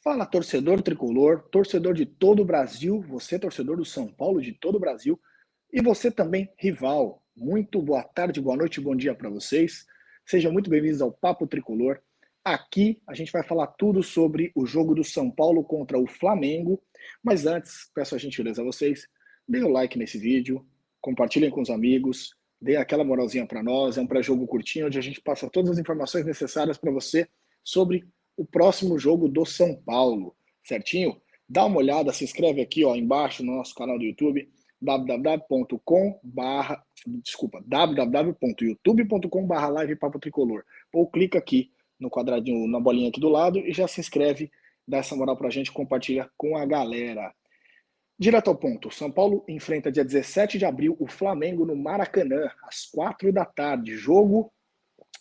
Fala, torcedor tricolor, torcedor de todo o Brasil, você torcedor do São Paulo de todo o Brasil e você também rival. Muito boa tarde, boa noite, bom dia para vocês. Sejam muito bem-vindos ao Papo Tricolor. Aqui a gente vai falar tudo sobre o jogo do São Paulo contra o Flamengo. Mas antes, peço a gentileza a vocês, deem o like nesse vídeo, compartilhem com os amigos, deem aquela moralzinha para nós. É um pré-jogo curtinho onde a gente passa todas as informações necessárias para você sobre o próximo jogo do São Paulo, certinho? Dá uma olhada, se inscreve aqui ó, embaixo no nosso canal do YouTube, www.youtube.com/live Papo Tricolor. Ou clica aqui no quadradinho, na bolinha aqui do lado e já se inscreve, dá essa moral pra gente, compartilha com a galera. Direto ao ponto, São Paulo enfrenta dia 17 de abril o Flamengo no Maracanã, às 4 da tarde. Jogo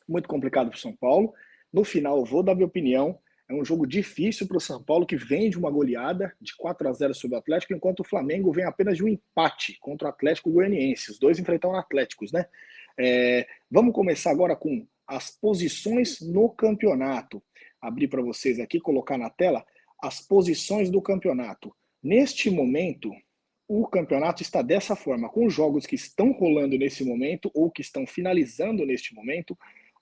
muito complicado para o São Paulo. No final, eu vou dar minha opinião. É um jogo difícil para o São Paulo, que vem de uma goleada de 4-0 sobre o Atlético, enquanto o Flamengo vem apenas de um empate contra o Atlético Goianiense. Os dois enfrentaram Atléticos, né? Vamos começar agora com as posições no campeonato. Abrir para vocês aqui, colocar na tela as posições do campeonato. Neste momento, o campeonato está dessa forma, com os jogos que estão rolando nesse momento ou que estão finalizando neste momento.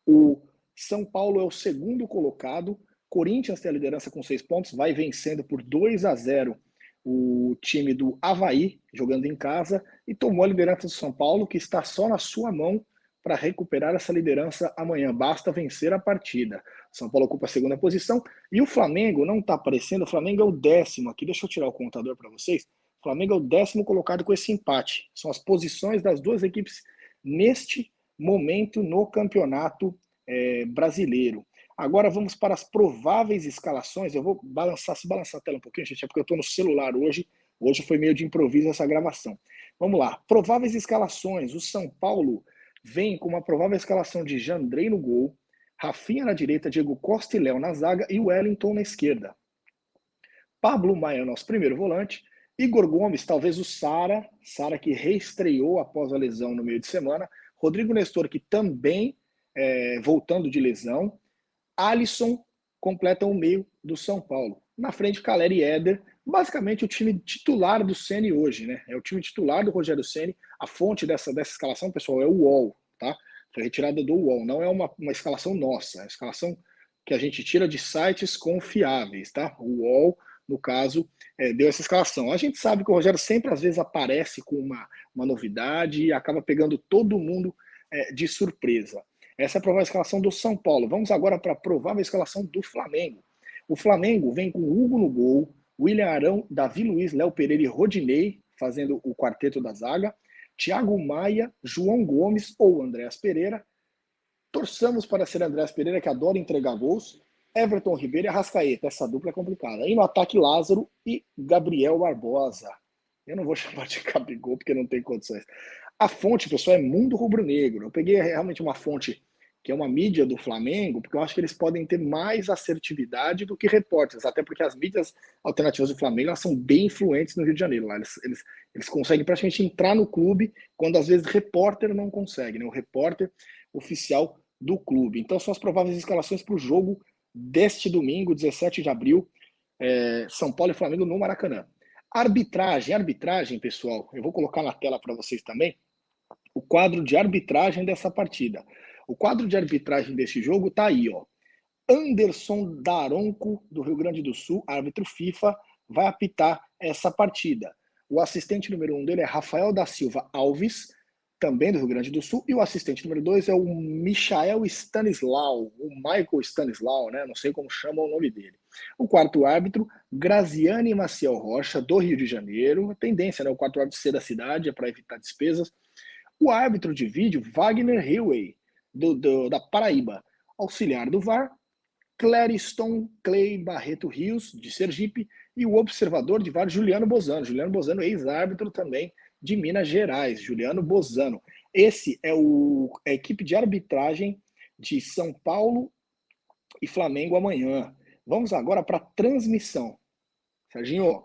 O São Paulo é o segundo colocado, Corinthians tem a liderança com 6 pontos, vai vencendo por 2-0 o time do Avaí, jogando em casa, e tomou a liderança do São Paulo, que está só na sua mão para recuperar essa liderança amanhã. Basta vencer a partida. São Paulo ocupa a segunda posição, e o Flamengo não está aparecendo, o Flamengo é o 10º aqui, deixa eu tirar o contador para vocês. O Flamengo é o 10º colocado com esse empate. São as posições das duas equipes neste momento no campeonato brasileiro. Agora vamos para as prováveis escalações. Eu vou balançar a tela um pouquinho, gente, é porque eu estou no celular hoje. Hoje foi meio de improviso essa gravação. Vamos lá. Prováveis escalações. O São Paulo vem com uma provável escalação de Jandrei no gol, Rafinha na direita, Diego Costa e Léo na zaga e Wellington na esquerda. Pablo Maia, nosso primeiro volante. Igor Gomes, talvez o Sara que reestreou após a lesão no meio de semana. Rodrigo Nestor, que também voltando de lesão. Alisson completa o meio do São Paulo. Na frente, Caleri e Éder. Basicamente o time titular do Ceni hoje, né? É o time titular do Rogério Ceni. A fonte dessa escalação, pessoal, é o UOL, tá? Foi retirada do UOL. Não é uma escalação nossa. É uma escalação que a gente tira de sites confiáveis, tá? O UOL, no caso, deu essa escalação. A gente sabe que o Rogério sempre, às vezes, aparece com uma novidade e acaba pegando todo mundo de surpresa. Essa é a provável escalação do São Paulo. Vamos agora para a provável escalação do Flamengo. O Flamengo vem com Hugo no gol, William Arão, Davi Luiz, Léo Pereira e Rodinei, fazendo o quarteto da zaga, Thiago Maia, João Gomes ou Andréas Pereira. Torçamos para ser Andréas Pereira, que adora entregar gols, Everton Ribeiro e Arrascaeta. Essa dupla é complicada. E no ataque, Lázaro e Gabriel Barbosa. Eu não vou chamar de Gabigol, porque não tem condições. A fonte, pessoal, é Mundo Rubro-Negro. Eu peguei realmente uma fonte que é uma mídia do Flamengo, porque eu acho que eles podem ter mais assertividade do que repórteres, até porque as mídias alternativas do Flamengo elas são bem influentes no Rio de Janeiro. Lá eles conseguem praticamente entrar no clube quando às vezes repórter não consegue, né? O repórter oficial do clube. Então são as prováveis escalações para o jogo deste domingo, 17 de abril, São Paulo e Flamengo no Maracanã. Arbitragem, pessoal, eu vou colocar na tela para vocês também o quadro de arbitragem dessa partida. O quadro de arbitragem desse jogo tá aí, ó. Anderson Daronco, do Rio Grande do Sul, árbitro FIFA, vai apitar essa partida. O assistente número 1 dele é Rafael da Silva Alves, também do Rio Grande do Sul, e o assistente número 2 é o Michael Stanislau, o Michael Stanislau, né? Não sei como chama o nome dele. O quarto árbitro, Graziane Maciel Rocha, do Rio de Janeiro. A tendência, né? O quarto árbitro ser da cidade, é para evitar despesas. O árbitro de vídeo, Wagner Hillway, da Paraíba. Auxiliar do VAR, Clériston Clay Barreto Rios, de Sergipe. E o observador de VAR, Juliano Bozano. Juliano Bozano, ex-árbitro também de Minas Gerais. Juliano Bozano. Esse é a equipe de arbitragem de São Paulo e Flamengo amanhã. Vamos agora para a transmissão. Serginho,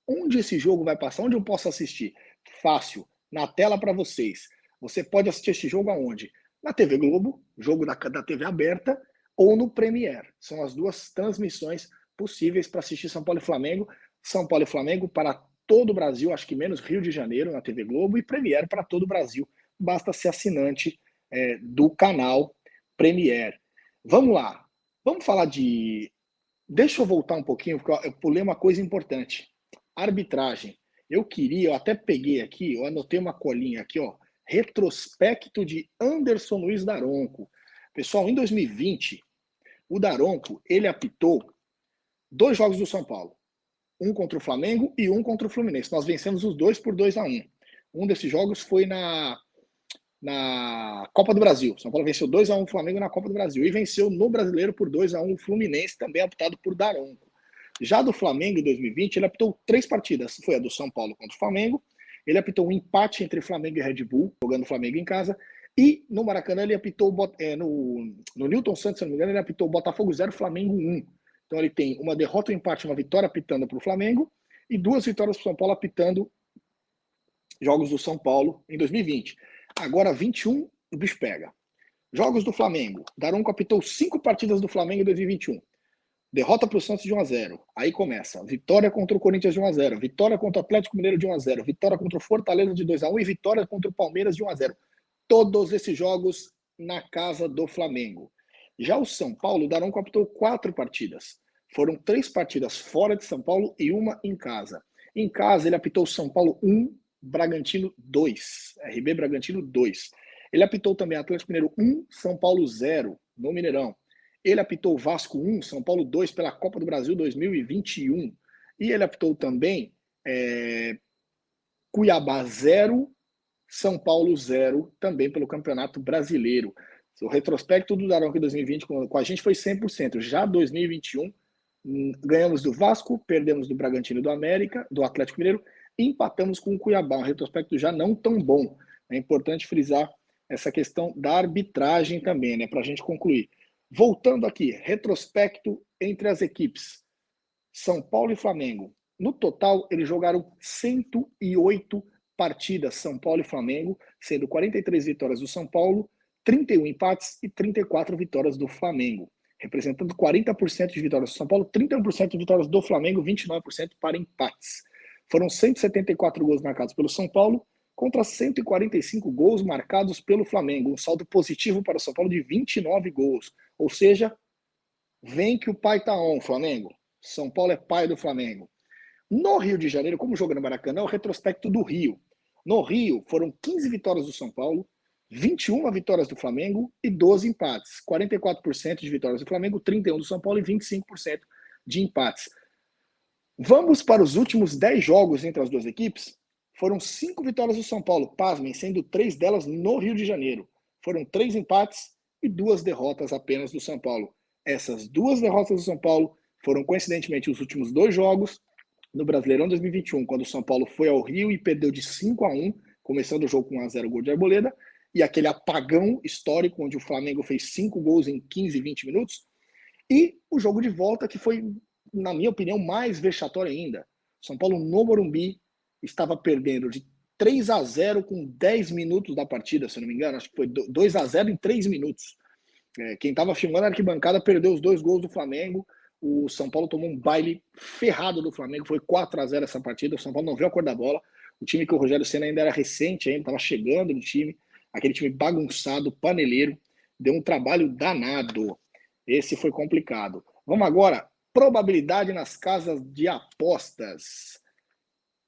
onde esse jogo vai passar? Onde eu posso assistir? Fácil, na tela para vocês. Você pode assistir esse jogo aonde? Na TV Globo, jogo da TV aberta, ou no Premiere. São as duas transmissões possíveis para assistir São Paulo e Flamengo. São Paulo e Flamengo para todo o Brasil, acho que menos Rio de Janeiro na TV Globo, e Premiere para todo o Brasil. Basta ser assinante do canal Premiere. Vamos lá. Vamos falar de... Deixa eu voltar um pouquinho, porque eu pulei uma coisa importante. Arbitragem. Eu até peguei aqui, eu anotei uma colinha aqui, ó. Retrospecto de Anderson Luiz Daronco. Pessoal, em 2020, o Daronco, ele apitou 2 jogos do São Paulo. Um contra o Flamengo e um contra o Fluminense. Nós vencemos os dois por 2-1. Um desses jogos foi na Copa do Brasil. São Paulo venceu 2-1 o Flamengo na Copa do Brasil. E venceu no Brasileiro por 2-1 o Fluminense, também apitado por Daronco. Já do Flamengo, em 2020, ele apitou 3 partidas. Foi a do São Paulo contra o Flamengo. Ele apitou um empate entre Flamengo e Red Bull, jogando o Flamengo em casa. E no Maracanã, ele apitou, no Newton Santos, se não me engano, ele apitou Botafogo 0, Flamengo 1. Então ele tem uma derrota, um empate, uma vitória apitando para o Flamengo e 2 vitórias para o São Paulo apitando jogos do São Paulo em 2020. Agora, 21, o bicho pega. Jogos do Flamengo. Daronco apitou 5 partidas do Flamengo em 2021. Derrota para o Santos de 1-0. Aí começa. Vitória contra o Corinthians de 1-0. Vitória contra o Atlético Mineiro de 1-0. Vitória contra o Fortaleza de 2-1 e vitória contra o Palmeiras de 1-0. Todos esses jogos na casa do Flamengo. Já o São Paulo, o Daronco apitou 4 partidas. Foram 3 partidas fora de São Paulo e 1 em casa. Em casa, ele apitou São Paulo 1, Bragantino 2. RB Bragantino 2. Ele apitou também Atlético Mineiro 1, São Paulo 0, no Mineirão. Ele apitou Vasco 1, São Paulo 2 pela Copa do Brasil 2021. E ele apitou também Cuiabá 0, São Paulo 0, também pelo Campeonato Brasileiro. O retrospecto do Daronco em 2020 com a gente foi 100%. Já 2021, ganhamos do Vasco, perdemos do Bragantino do América, do Atlético Mineiro, e empatamos com o Cuiabá. Um retrospecto já não tão bom. É importante frisar essa questão da arbitragem também, né, para a gente concluir. Voltando aqui, retrospecto entre as equipes. São Paulo e Flamengo. No total, eles jogaram 108 partidas, São Paulo e Flamengo, sendo 43 vitórias do São Paulo, 31 empates e 34 vitórias do Flamengo, representando 40% de vitórias do São Paulo, 31% de vitórias do Flamengo, 29% para empates. Foram 174 gols marcados pelo São Paulo, contra 145 gols marcados pelo Flamengo, um saldo positivo para o São Paulo de 29 gols. Ou seja, vem que o pai tá on, Flamengo. São Paulo é pai do Flamengo. No Rio de Janeiro, como joga no Maracanã, é o retrospecto do Rio. No Rio, foram 15 vitórias do São Paulo, 21 vitórias do Flamengo e 12 empates. 44% de vitórias do Flamengo, 31% do São Paulo e 25% de empates. Vamos para os últimos 10 jogos entre as duas equipes. Foram 5 vitórias do São Paulo, pasmem, sendo 3 delas no Rio de Janeiro. Foram 3 empates e 2 derrotas apenas do São Paulo. Essas 2 derrotas do São Paulo foram, coincidentemente, os últimos 2 jogos no Brasileirão 2021, quando o São Paulo foi ao Rio e perdeu de 5-1, começando o jogo com 1-0 gol de Arboleda, e aquele apagão histórico, onde o Flamengo fez 5 gols em 15, 20 minutos, e o jogo de volta, que foi, na minha opinião, mais vexatório ainda. São Paulo no Morumbi estava perdendo de 3-0 com 10 minutos da partida, se não me engano, acho que foi 2-0 em 3 minutos. Quem estava filmando a arquibancada perdeu os 2 gols do Flamengo. O São Paulo tomou um baile ferrado do Flamengo, foi 4-0 essa partida. O São Paulo não viu a cor da bola. O time que o Rogério Ceni ainda era recente, ainda estava chegando no time, aquele time bagunçado, paneleiro, deu um trabalho danado. Esse foi complicado. Vamos agora, probabilidade nas casas de apostas.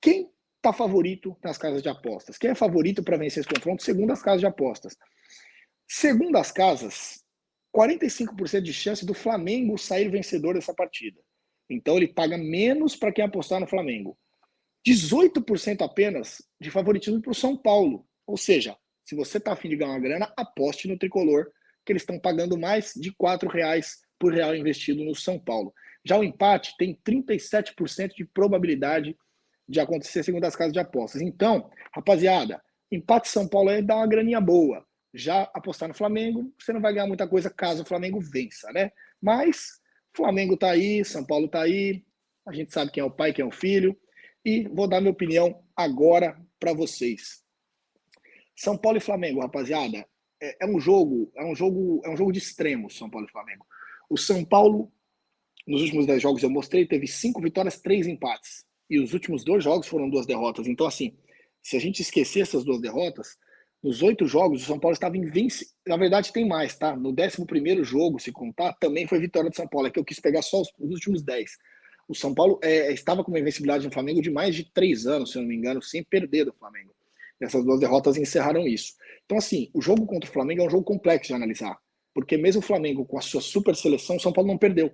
Quem está favorito nas casas de apostas? Quem é favorito para vencer esse confronto segundo as casas de apostas? Segundo as casas, 45% de chance do Flamengo sair vencedor dessa partida. Então ele paga menos para quem apostar no Flamengo. 18% apenas de favoritismo para o São Paulo. Ou seja, se você está afim de ganhar uma grana, aposte no Tricolor, que eles estão pagando mais de R$4 por real investido no São Paulo. Já o empate tem 37% de probabilidade de acontecer segundo as casas de apostas. Então, rapaziada, empate São Paulo aí dá uma graninha boa. Já apostar no Flamengo, você não vai ganhar muita coisa caso o Flamengo vença, né? Mas Flamengo tá aí, São Paulo tá aí, a gente sabe quem é o pai, quem é o filho, e vou dar minha opinião agora para vocês. São Paulo e Flamengo, rapaziada, é um jogo de extremos, São Paulo e Flamengo. O São Paulo nos últimos 10 jogos eu mostrei, teve 5 vitórias, 3 empates. E os últimos 2 jogos foram 2 derrotas. Então, assim, se a gente esquecer essas 2 derrotas, nos 8 jogos o São Paulo estava invencível. Na verdade, tem mais, tá? No 11º jogo, se contar, também foi vitória do São Paulo. É que eu quis pegar só os últimos 10. O São Paulo estava com uma invencibilidade no Flamengo de mais de 3 anos, se eu não me engano, sem perder do Flamengo. E essas 2 derrotas encerraram isso. Então, assim, o jogo contra o Flamengo é um jogo complexo de analisar. Porque mesmo o Flamengo, com a sua super seleção, o São Paulo não perdeu.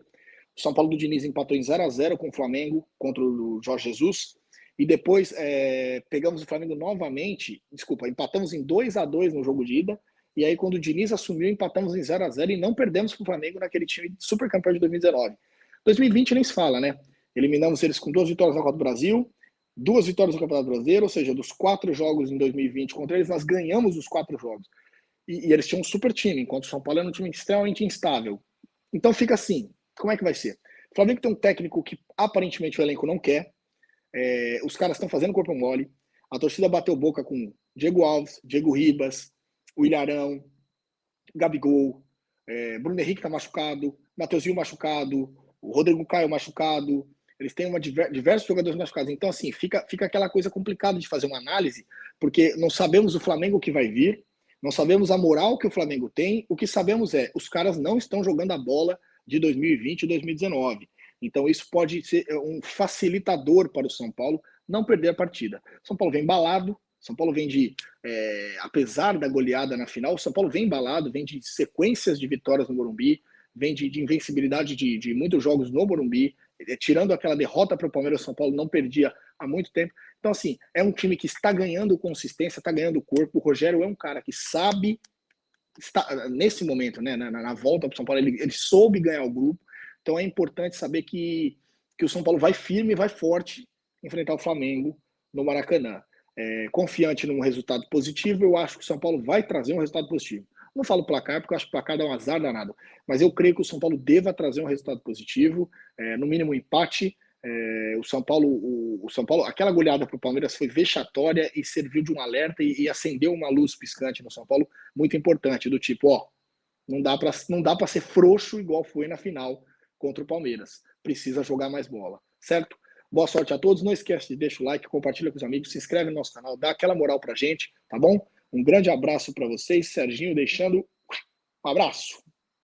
O São Paulo do Diniz empatou em 0-0 com o Flamengo, contra o Jorge Jesus. E depois pegamos o Flamengo novamente, empatamos em 2-2 no jogo de ida. E aí, quando o Diniz assumiu, empatamos em 0-0 e não perdemos para o Flamengo naquele time super campeão de 2019. 2020 nem se fala, né? Eliminamos eles com 2 vitórias na Copa do Brasil, 2 vitórias no Campeonato Brasileiro, ou seja, dos 4 jogos em 2020 contra eles, nós ganhamos os 4 jogos. E eles tinham um super time, enquanto o São Paulo era um time extremamente instável. Então fica assim, como é que vai ser? O Flamengo tem um técnico que aparentemente o elenco não quer, os caras estão fazendo corpo mole, a torcida bateu boca com Diego Alves, Diego Ribas, o Ilharão, Gabigol, Bruno Henrique tá machucado, Matheusinho machucado, o Rodrigo Caio machucado, eles têm diversos jogadores machucados. Então, assim, fica aquela coisa complicada de fazer uma análise, porque não sabemos o Flamengo que vai vir, não sabemos a moral que o Flamengo tem, o que sabemos é, os caras não estão jogando a bola de 2020 e 2019. Então, isso pode ser um facilitador para o São Paulo não perder a partida. São Paulo vem embalado, São Paulo vem de, apesar da goleada na final, o São Paulo vem embalado, vem de sequências de vitórias no Morumbi, vem de invencibilidade de muitos jogos no Morumbi, tirando aquela derrota para o Palmeiras, o São Paulo não perdia há muito tempo. Então, assim, é um time que está ganhando consistência, está ganhando corpo. O Rogério é um cara que sabe, está, nesse momento, né, na volta para o São Paulo, ele soube ganhar o grupo. Então é importante saber que o São Paulo vai firme, vai forte enfrentar o Flamengo no Maracanã. Confiante num resultado positivo, eu acho que o São Paulo vai trazer um resultado positivo. Não falo placar, porque eu acho que o placar dá um azar danado. Mas eu creio que o São Paulo deva trazer um resultado positivo, no mínimo um empate. O São Paulo, aquela goleada para o Palmeiras foi vexatória e serviu de um alerta e acendeu uma luz piscante no São Paulo muito importante, do tipo, não dá para ser frouxo igual foi na final contra o Palmeiras. Precisa jogar mais bola, certo? Boa sorte a todos. Não esquece de deixar o like, compartilha com os amigos, se inscreve no nosso canal, dá aquela moral pra gente, tá bom? Um grande abraço para vocês. Serginho deixando um abraço.